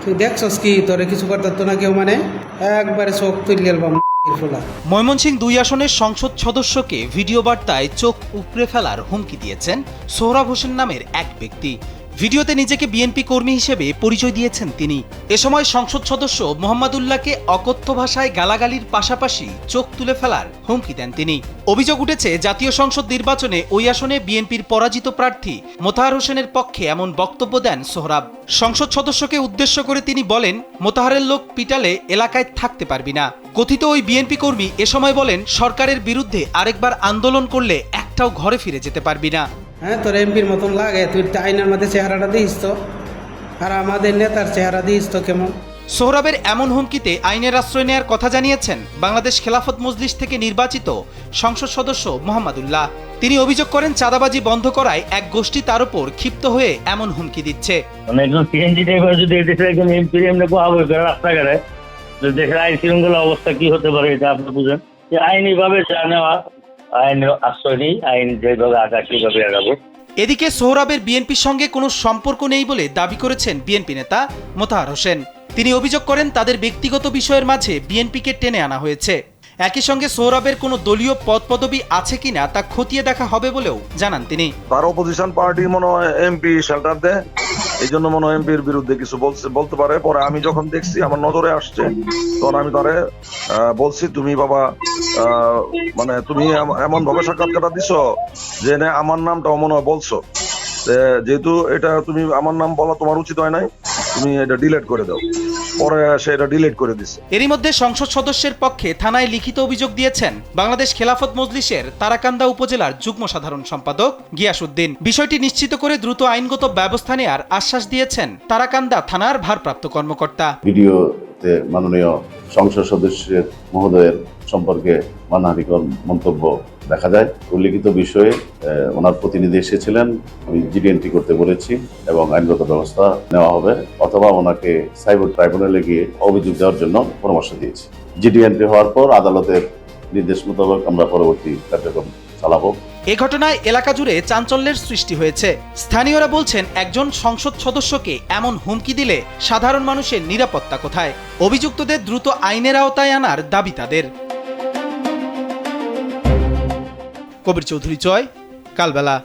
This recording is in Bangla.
তুই দেখছস কি তোরে কিছু করতে তো না কেউ, মানে একবারে চোখ তুলে গেলাম ফোলা। ময়মনসিংহ 2 আসনের সংসদ সদস্যকে ভিডিও বার্তায় চোখ উপড়ে ফেলার হুমকি দিয়েছেন সোহরাব হোসেন নামের এক ব্যক্তি। ভিডিওতে নিজেকে বিএনপি কর্মী হিসেবে পরিচয় দিয়েছেন তিনি। এ সময় সংসদ সদস্য মোহাম্মদুল্লাহকে অকথ্য ভাষায় গালাগালির পাশাপাশি চোখ তুলে ফেলার হুমকি দেন তিনি। অভিযোগ উঠেছে জাতীয় সংসদ নির্বাচনে ওই আসনে বিএনপির পরাজিত প্রার্থী মোতাহার হোসেনের পক্ষে এমন বক্তব্য দেন সোহরাব। সংসদ সদস্যকে উদ্দেশ্য করে তিনি বলেন, মোতাহারের লোক পিটালে এলাকায় থাকতে পারবি না। কথিত ওই বিএনপি কর্মী এ সময় বলেন, সরকারের বিরুদ্ধে আরেকবার আন্দোলন করলে একটাও ঘরে ফিরে যেতে পারবি না। হ্যাঁ, তোর এমপির মতন লাগে, তুই আইনের মধ্যে চেহারাটা দিস তো, আর আমাদের নেতার চেহারা দিস তো কেমন। সোহরাবের এমন হুমকিতে আইনের আশ্রয় নেয়ার কথা জানিয়েছেন বাংলাদেশ খেলাফত মজলিস থেকে নির্বাচিত সংসদ সদস্য মোহাম্মদুল্লাহ। তিনি অভিযোগ করেন, চাঁদাবাজি বন্ধ করায় এক গোষ্ঠী তার উপর ক্ষিপ্ত হয়ে এমন হুমকি দিচ্ছে। মানে একজন সিএনজি ড্রাইভার যদি দেশের একজন এমপি এমনি কোয়াবে করে রাস্তাঘাটে, দেশের আইন শৃঙ্খলা অবস্থা কি হতে পারে এটা আপনি বুঝেন। যে আইনি ভাবে চা নেওয়া, আইন আশ্রয় নেই, আইন যেভাবে আগা সেভাবে আগাবো। এদিকে সোহরাবের বিএনপির সঙ্গে কোনো সম্পর্ক নেই বলে দাবি করেছেন বিএনপি নেতা মোতাহার হোসেন। তিনি অভিযোগ করেন, তাদের ব্যক্তিগত বিষয়ের মাঝে বিএনপিকে টেনে আনা হয়েছে। একই সঙ্গে সোহরাবের কোনো দলীয় পদ পদবি আছে কিনা তা খতিয়ে দেখা হবে বলেও জানান তিনি। তার অপোজিশন পার্টি মনে হয় এমপি শেল্টার দেয়, এই জন্য মনে হয় এমপির বিরুদ্ধে কিছু বলতে পারে। পরে আমি যখন দেখছি, আমার নজরে আসছে, তখন আমি তারে বলছি, তুমি বাবা মানে তুমি এমন ভাবে সাক্ষাৎকারটা দিছো যে আমার নামটাও মনে হয় বলছো, যেহেতু এটা তুমি আমার নাম বলা তোমার উচিত হয় নাই, তুমি এটা ডিলিট করে দাও। পরে সে এটা ডিলিট করে দিছে। এরই মধ্যে সংসদ সদস্যের পক্ষে থানায় লিখিত অভিযোগ দিয়েছেন বাংলাদেশ খেলাফত মজলিসের তারাকান্দা উপজেলার যুগ্ম সাধারণ সম্পাদক গিয়াসউদ্দিন। বিষয়টি নিশ্চিত করে দ্রুত আইনগত ব্যবস্থা নেয়ার আশ্বাস দিয়েছেন তারাকান্দা থানার ভারপ্রাপ্ত কর্মকর্তা। ভিডিওতে মাননীয় সংসদ সদস্যের মহোদয়ের সম্পর্কে মানহানিকর মন্তব্য দেখা যায়। উল্লিখিত বিষয়ে ওনার প্রতিনিধি এসেছিলেন, আমি জিডি এন্ট্রি করতে বলেছি এবং আইনগত ব্যবস্থা নেওয়া হবে, অথবা ওনাকে সাইবার ট্রাইব্যুনালে গিয়ে অভিযোগ দেওয়ার জন্য পরামর্শ দিয়েছি। জিডি এন্ট্রি হওয়ার পর আদালতের নির্দেশ মোতাবেক আমরা পরবর্তী কার্যক্রম চালাবো। এ ঘটনায় এলাকা জুড়ে চাঞ্চল্যের সৃষ্টি হয়েছে। স্থানীয়রা বলছেন, একজন সংসদ সদস্যকে এমন হুমকি দিলে সাধারণ মানুষের নিরাপত্তা কোথায়? অভিযুক্তদের দ্রুত আইনের আওতায় আনার দাবি তাদের। কবির চৌধুরী, জয়, কালবেলা।